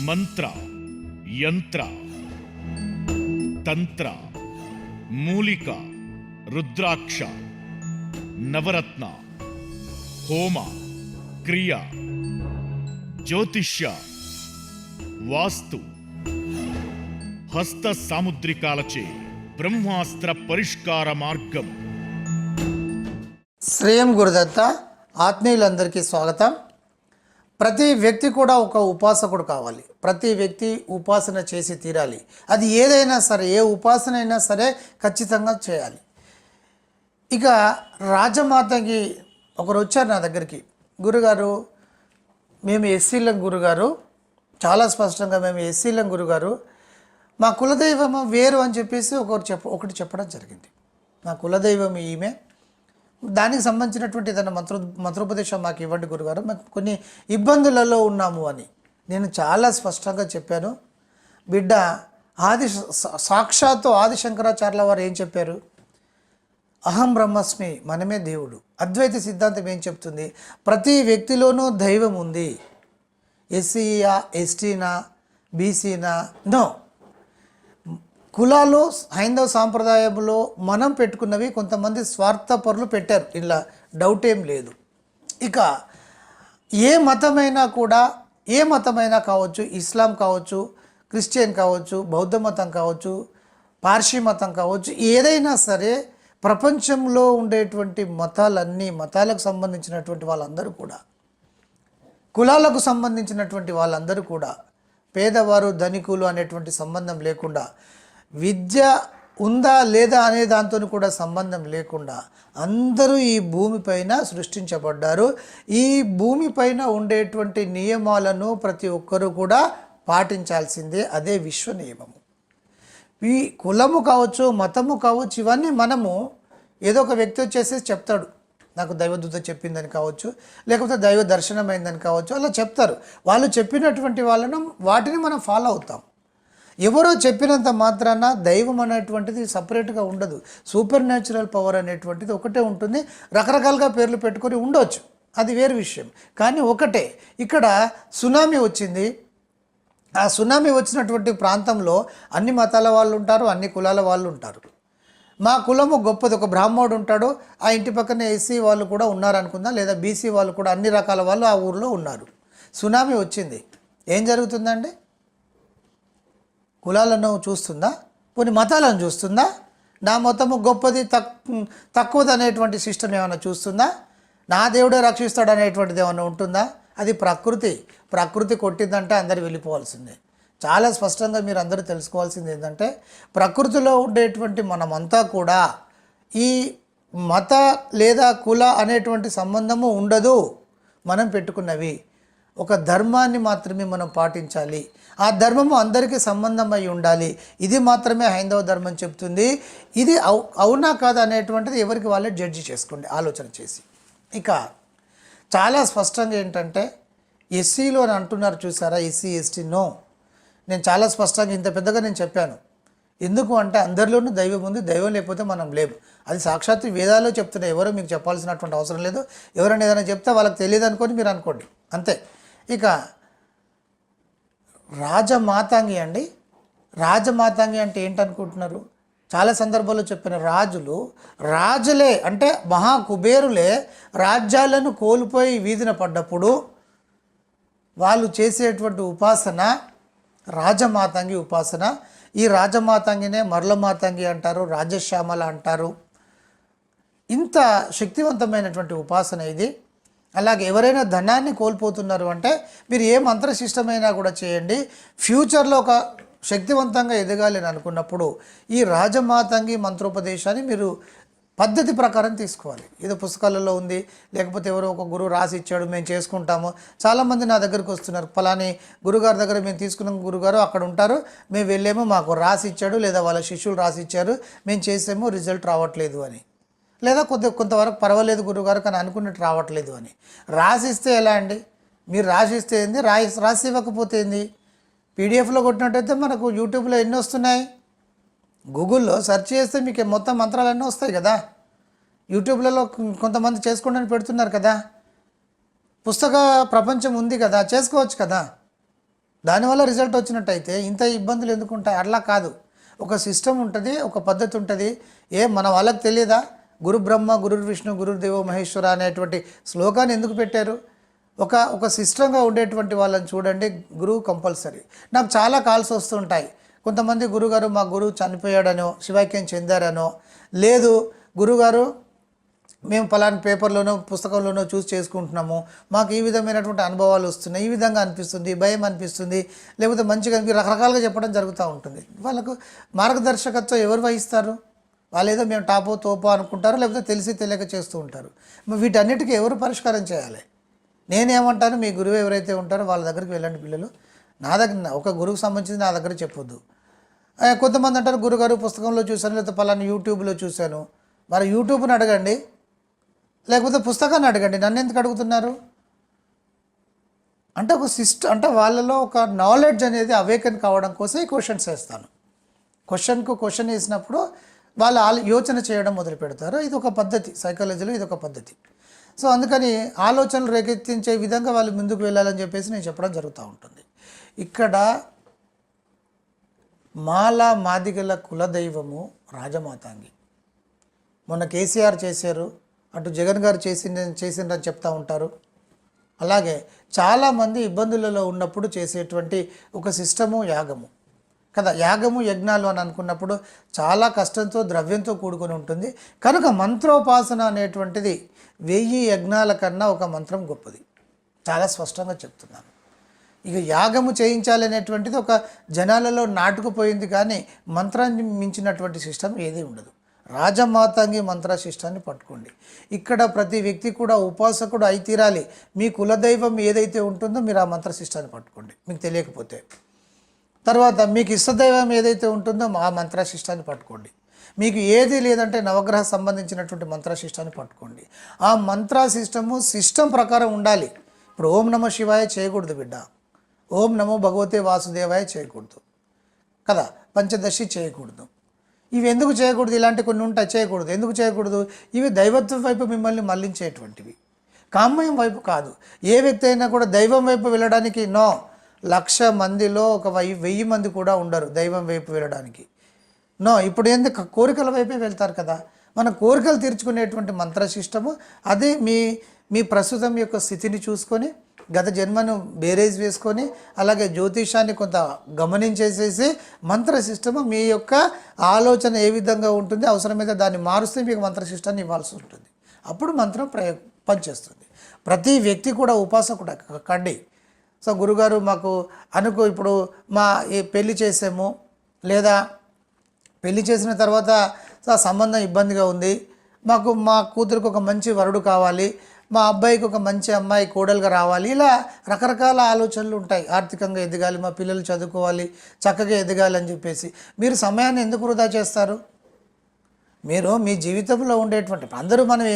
మంత్ర, యంత్ర, తంత్ర, మూలిక, రుద్రాక్ష, నవరత్న, హోమ, క్రియ, జ్యోతిష్య, వాస్తు, హస్త సాముద్రికాలచే బ్రహ్మాస్త్ర పరిష్కార మార్గం. శ్రేయం గురుదత్త. ఆత్మీయులందరికీ స్వాగతం. ప్రతి వ్యక్తి కూడా ఒక ఉపాసకుడు కావాలి. ప్రతి వ్యక్తి ఉపాసన చేసి తీరాలి. అది ఏదైనా సరే, ఏ ఉపాసన అయినా సరే ఖచ్చితంగా చేయాలి. ఇక రాజమాతకి ఒకరు వచ్చారు నా దగ్గరికి, గురుగారు మేము ఎస్సీలం గురుగారు, చాలా స్పష్టంగా మేము ఎస్సీలం గురుగారు, మా కులదైవం వేరు అని చెప్పేసి ఒకటి చెప్పడం జరిగింది. మా కులదైవం ఈమె, దానికి సంబంధించినటువంటి ఏదైనా మంత్రోపదేశం మాకు ఇవ్వండి గురుగారు, మాకు కొన్ని ఇబ్బందులలో ఉన్నాము అని నేను చాలా స్పష్టంగా చెప్పాను. బిడ్డ, సాక్షాత్తు ఆదిశంకరాచార్యుల వారు ఏం చెప్పారు? అహం బ్రహ్మస్మి, మనమే దేవుడు. అద్వైత సిద్ధాంతం ఏం చెప్తుంది? ప్రతి వ్యక్తిలోనూ దైవం ఉంది. ఎస్సీయా, ఎస్టీనా, బీసీనా, నో. కులాలు హైందవ సాంప్రదాయంలో మనం పెట్టుకున్నవి కొంతమంది స్వార్థపరులు పెట్టారు, ఇలా డౌట్ ఏం లేదు. ఇక ఏ మతమైనా కూడా, ఏ మతమైనా కావచ్చు, ఇస్లాం కావచ్చు, క్రిస్టియన్ కావచ్చు, బౌద్ధ మతం కావచ్చు, పార్సీ మతం కావచ్చు, ఏదైనా సరే ప్రపంచంలో ఉండేటువంటి మతాలకు సంబంధించినటువంటి వాళ్ళందరూ కూడా, కులాలకు సంబంధించినటువంటి వాళ్ళందరూ కూడా, పేదవారు ధనికులు అనేటువంటి సంబంధం లేకుండా, విద్య ఉందా లేదా అనే దాంతో కూడా సంబంధం లేకుండా అందరూ ఈ భూమిపైన సృష్టించబడ్డారు. ఈ భూమిపైన ఉండేటువంటి నియమాలను ప్రతి ఒక్కరూ కూడా పాటించాల్సిందే. అదే విశ్వ నియమము. ఈ కులము కావచ్చు, మతము కావచ్చు, ఇవన్నీ మనము ఏదో ఒక వ్యక్తి వచ్చేసి చెప్తాడు, నాకు దైవదూత చెప్పిందని కావచ్చు, లేకపోతే దైవ దర్శనమైందని కావచ్చు, అలా చెప్తారు. వాళ్ళు చెప్పినటువంటి వాటిని మనం ఫాలో అవుతాం. ఎవరో చెప్పినంత మాత్రాన దైవం అనేటువంటిది సపరేట్గా ఉండదు. సూపర్ న్యాచురల్ పవర్ అనేటువంటిది ఒకటే ఉంటుంది. రకరకాలుగా పేర్లు పెట్టుకొని ఉండవచ్చు, అది వేరు విషయం. కానీ ఒకటే, ఇక్కడ సునామీ వచ్చింది. ఆ సునామీ వచ్చినటువంటి ప్రాంతంలో అన్ని మతాల వాళ్ళు ఉంటారు, అన్ని కులాల వాళ్ళు ఉంటారు. మా కులము గొప్పది, ఒక బ్రాహ్మణుడు ఉంటాడు, ఆ ఇంటి పక్కనే ఎస్సీ వాళ్ళు కూడా ఉన్నారనుకుందాం, లేదా బీసీ వాళ్ళు కూడా, అన్ని రకాల వాళ్ళు ఆ ఊరిలో ఉన్నారు. సునామీ వచ్చింది, ఏం జరుగుతుందండి? కులాలను చూస్తుందా? కొన్ని మతాలను చూస్తుందా? నా మతము గొప్పది, తక్కువది అనేటువంటి సిస్టమ్ ఏమైనా చూస్తుందా? నా దేవుడే రక్షిస్తాడు అనేటువంటిది ఏమైనా ఉంటుందా? అది ప్రకృతి కొట్టిందంటే అందరు వెళ్ళిపోవాల్సిందే. చాలా స్పష్టంగా మీరు అందరూ తెలుసుకోవాల్సింది ఏంటంటే, ప్రకృతిలో ఉండేటువంటి మనమంతా కూడా ఈ మత లేదా కుల అనేటువంటి సంబంధము ఉండదు. మనం పెట్టుకున్నవి ఒక ధర్మాన్ని మాత్రమే మనం పాటించాలి. ఆ ధర్మము అందరికీ సంబంధం అయి ఉండాలి. ఇది మాత్రమే హైందవ ధర్మం చెప్తుంది. ఇది అవునా కాదా అనేటువంటిది ఎవరికి వాళ్ళే జడ్జి చేసుకోండి ఆలోచన చేసి. ఇక చాలా స్పష్టంగా ఏంటంటే, ఎస్సీలో అని అంటున్నారు చూసారా, ఎస్సీ ఎస్టీ, నో. నేను చాలా స్పష్టంగా ఇంత పెద్దగా నేను చెప్పాను. ఎందుకు అంటే అందరిలోనూ దైవం ఉంది, దైవం లేకపోతే మనం లేము. అది సాక్షాత్తు వేదాల్లో చెప్తున్నాయి. ఎవరో మీకు చెప్పాల్సినటువంటి అవసరం లేదు. ఎవరైనా ఏదైనా చెప్తే వాళ్ళకి తెలియదు అనుకొని మీరు అనుకోండి, అంతే. ఇక రాజమాతాంగి అండి. రాజమాతాంగి అంటే ఏంటనుకుంటున్నారు? చాలా సందర్భాల్లో చెప్పిన రాజులే అంటే మహాకుబేరులే రాజ్యాలను కోల్పోయి వీధిన పడ్డప్పుడు వాళ్ళు చేసేటువంటి ఉపాసన రాజమాతాంగి ఉపాసన. ఈ రాజమాతాంగినే మరలమాతాంగి అంటారు, రాజశ్యామల అంటారు. ఇంత శక్తివంతమైనటువంటి ఉపాసన ఇది. అలాగే ఎవరైనా ధనాన్ని కోల్పోతున్నారు అంటే మీరు ఏ మంత్రశిష్టమైనా కూడా చేయండి, ఫ్యూచర్లో ఒక శక్తివంతంగా ఎదగాలి అని అనుకున్నప్పుడు ఈ రాజమాతంగి మంత్రోపదేశాన్ని మీరు పద్ధతి ప్రకారం తీసుకోవాలి. ఏదో పుస్తకాలలో ఉంది, లేకపోతే ఎవరో ఒక గురువు రాసి ఇచ్చాడు మేము చేసుకుంటాము. చాలామంది నా దగ్గరికి వస్తున్నారు, ఫలాని గురుగారి దగ్గర మేము తీసుకున్న గురుగారు అక్కడ ఉంటారు, మేము వెళ్ళేమో మాకు రాసి ఇచ్చాడు, లేదా వాళ్ళ శిష్యులు రాసి ఇచ్చారు, మేము చేసేమో రిజల్ట్ రావట్లేదు అని, లేదా కొంతవరకు పర్వాలేదు గురుగారు కానీ అనుకున్నట్టు రావట్లేదు అని. రాసిస్తే ఎలా అండి? మీరు రాసిస్తే ఏంది, రాసి ఇవ్వకపోతే ఏంది? పీడిఎఫ్లో కొట్టినట్టయితే మనకు యూట్యూబ్లో ఎన్ని వస్తున్నాయి, గూగుల్లో సెర్చ్ చేస్తే మీకు మొత్తం మంత్రాలు అన్నీ వస్తాయి కదా. యూట్యూబ్లలో కొంతమంది చేసుకోండి పెడుతున్నారు కదా. పుస్తక ప్రపంచం ఉంది కదా, చేసుకోవచ్చు కదా. దానివల్ల రిజల్ట్ వచ్చినట్టయితే ఇంత ఇబ్బందులు ఎందుకు ఉంటాయి? అట్లా కాదు, ఒక సిస్టమ్ ఉంటుంది, ఒక పద్ధతి ఉంటుంది. మన వాళ్ళకి తెలియదా? గురు బ్రహ్మ గురు విష్ణు గురుదేవో మహేశ్వర అనేటువంటి శ్లోకాన్ని ఎందుకు పెట్టారు? ఒక సిస్టంగా ఉండేటువంటి వాళ్ళని చూడండి, గురువు కంపల్సరీ. నాకు చాలా కాల్స్ వస్తుంటాయి, కొంతమంది గురుగారు మా గురువు చనిపోయాడనో శివైక్యం చెందారనో, లేదు గురుగారు మేము పలానా పేపర్లోనో పుస్తకంలోనో చూసి చేసుకుంటున్నాము, మాకు ఈ విధమైనటువంటి అనుభవాలు వస్తున్నాయి, ఈ విధంగా అనిపిస్తుంది, భయం అనిపిస్తుంది, లేకపోతే మంచిగా రకరకాలుగా చెప్పడం జరుగుతూ ఉంటుంది. వాళ్ళకు మార్గదర్శకత్వం ఎవరు వహిస్తారు? వాళ్ళు ఏదో మేము టాపో తోపో అనుకుంటారు, లేకపోతే తెలిసి తెలియక చేస్తూ ఉంటారు. వీటన్నిటికీ ఎవరు పరిష్కారం చేయాలి? నేనేమంటాను, మీ గురువు ఎవరైతే ఉంటారో వాళ్ళ దగ్గరికి వెళ్ళండి పిల్లలు. నా దగ్గర ఒక గురువుకు సంబంధించి నా దగ్గర చెప్పొద్దు. కొంతమంది అంటారు గురుగారు పుస్తకంలో చూశాను, లేకపోతే పలానా యూట్యూబ్లో చూశాను. మరి యూట్యూబ్ని అడగండి, లేకపోతే పుస్తకాన్ని అడగండి, నన్ను ఎందుకు అడుగుతున్నారు? అంటే ఒక అంటే వాళ్ళలో ఒక నాలెడ్జ్ అనేది అవేకన్ కావడం కోసం ఈ క్వశ్చన్స్ వేస్తాను. క్వశ్చన్ వేసినప్పుడు వాళ్ళు యోచన చేయడం మొదలు పెడతారు. ఇది ఒక పద్ధతి, సైకాలజీలో ఇది ఒక పద్ధతి. సో అందుకని ఆలోచనలు రేకెత్తించే విధంగా వాళ్ళు ముందుకు వెళ్ళాలని చెప్పేసి నేను చెప్పడం జరుగుతూ ఉంటుంది. ఇక్కడ మాదిగల కులదైవము రాజమాతాంగి. మొన్న కేసీఆర్ చేశారు, అటు జగన్ గారు చేసిందని చెప్తూ ఉంటారు. అలాగే చాలామంది ఇబ్బందులలో ఉన్నప్పుడు చేసేటువంటి ఒక సిస్టము యాగము కదా. యాగము యజ్ఞాలు అని అనుకున్నప్పుడు చాలా కష్టంతో ద్రవ్యంతో కూడుకొని ఉంటుంది. కనుక మంత్రోపాసన అనేటువంటిది 1000 యజ్ఞాల కన్నా ఒక మంత్రం గొప్పది. చాలా స్పష్టంగా చెప్తున్నాను. ఇక యాగము చేయించాలనేటువంటిది ఒక జనాలలో నాటుకుపోయింది, కానీ మంత్రాన్ని మించినటువంటి సిస్టమ్ ఏదీ ఉండదు. రాజమాతాంగి మంత్ర శిష్టాన్ని పట్టుకోండి. ఇక్కడ ప్రతి వ్యక్తి కూడా ఉపాసకుడు అయి తీరాలి. మీ కులదైవం ఏదైతే ఉంటుందో మీరు ఆ మంత్ర శిష్టాన్ని పట్టుకోండి, మీకు తెలియకపోతే. తర్వాత మీకు ఇష్టదైవం ఏదైతే ఉంటుందో ఆ మంత్రశిష్టాన్ని పట్టుకోండి. మీకు ఏది లేదంటే నవగ్రహ సంబంధించినటువంటి మంత్రశిష్టాన్ని పట్టుకోండి. ఆ సిస్టమ్ ప్రకారం ఉండాలి. ఇప్పుడు ఓం నమో శివాయ చేయకూడదు బిడ్డ, ఓం నమో భగవతే వాసుదేవాయ చేయకూడదు కదా, పంచదశి చేయకూడదు. ఇవి ఎందుకు చేయకూడదు? ఇలాంటి కొన్ని ఉంటాయి, చేయకూడదు. ఎందుకు చేయకూడదు? ఇవి దైవత్వం వైపు మిమ్మల్ని మళ్లించేటువంటివి, కామ్యం వైపు కాదు. ఏ వ్యక్తి అయినా కూడా దైవం వైపు వెళ్ళడానికి 1,00,000 మందిలో ఒక 1000 మంది కూడా ఉండరు దైవం వైపు వెళ్ళడానికి. ఇప్పుడు ఎందుకు కోరికల వైపే వెళ్తారు కదా. మన కోరికలు తీర్చుకునేటువంటి మంత్రశిష్టము అది మీ ప్రస్తుతం యొక్క స్థితిని చూసుకొని, గత జన్మను బేరేజ్ వేసుకొని, అలాగే జ్యోతిషాన్ని కొంత గమనించేసేసి మంత్రశిష్టము మీ యొక్క ఆలోచన ఏ విధంగా ఉంటుంది, అవసరమైతే దాన్ని మారుస్తే మీకు మంత్రశిష్టాన్ని ఇవ్వాల్సి ఉంటుంది. అప్పుడు మంత్రం పనిచేస్తుంది. ప్రతి వ్యక్తి కూడా ఉపాసకుడు కండి. సో గురుగారు మాకు ఇప్పుడు పెళ్లి చేసాము, లేదా పెళ్లి చేసిన తర్వాత సంబంధం ఇబ్బందిగా ఉంది, మా కూతురికి ఒక మంచి వరుడు కావాలి, మా అబ్బాయికి ఒక మంచి అమ్మాయి కోడలుగా రావాలి, ఇలా రకరకాల ఆలోచనలు ఉంటాయి. ఆర్థికంగా ఎదగాలి, మా పిల్లలు చదువుకోవాలి, చక్కగా ఎదగాలి అని చెప్పేసి మీరు సమయాన్ని ఎందుకు వృధా చేస్తారు? మీరు మీ జీవితంలో ఉండేటువంటి అందరూ మనం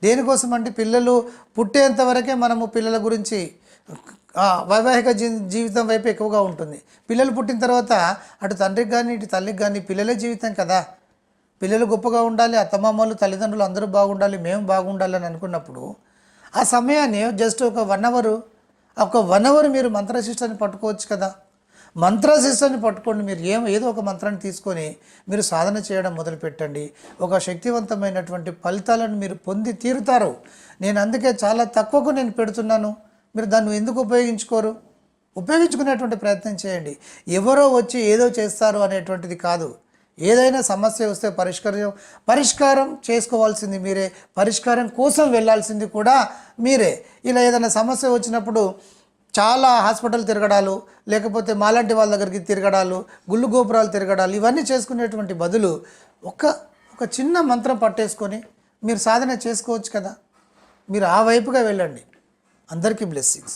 దేనికోసం అంటే పిల్లలు పుట్టేంత వరకే మనము పిల్లల గురించి వైవాహిక జీవితం వైపు ఎక్కువగా ఉంటుంది. పిల్లలు పుట్టిన తర్వాత అటు తండ్రికి కానీ ఇటు తల్లికి కానీ పిల్లలే జీవితం కదా. పిల్లలు గొప్పగా ఉండాలి, అత్తమామలు తల్లిదండ్రులు అందరూ బాగుండాలి, మేము బాగుండాలి అని అనుకున్నప్పుడు ఆ సమయాన్ని జస్ట్ ఒక 1 అవర్ మీరు మంత్రశిష్టాన్ని పట్టుకోవచ్చు కదా. మంత్రశిష్టాన్ని పట్టుకోండి. మీరు ఏదో ఒక మంత్రాన్ని తీసుకొని మీరు సాధన చేయడం మొదలుపెట్టండి. ఒక శక్తివంతమైనటువంటి ఫలితాలను మీరు పొంది తీరుతారు. నేను అందుకే చాలా తక్కువకు నేను పెడుతున్నాను. మీరు దాన్ని ఎందుకు ఉపయోగించుకోరు? ఉపయోగించుకునేటువంటి ప్రయత్నం చేయండి. ఎవరో వచ్చి ఏదో చేస్తారు అనేటువంటిది కాదు. ఏదైనా సమస్య వస్తే పరిష్కారం చేసుకోవాల్సింది మీరే, పరిష్కారం కోసం వెళ్ళాల్సింది కూడా మీరే. ఇలా ఏదైనా సమస్య వచ్చినప్పుడు చాలా హాస్పిటల్ తిరగడాలు, లేకపోతే మాలాంటి వాళ్ళ దగ్గరికి తిరగడాలు, గుళ్ళు గోపురాలు తిరగడాలు, ఇవన్నీ చేసుకునేటువంటి బదులు ఒక చిన్న మంత్రం పట్టేసుకొని మీరు సాధన చేసుకోవచ్చు కదా. మీరు ఆ వైపుగా వెళ్ళండి. అందరికీ బ్లెస్సింగ్స్.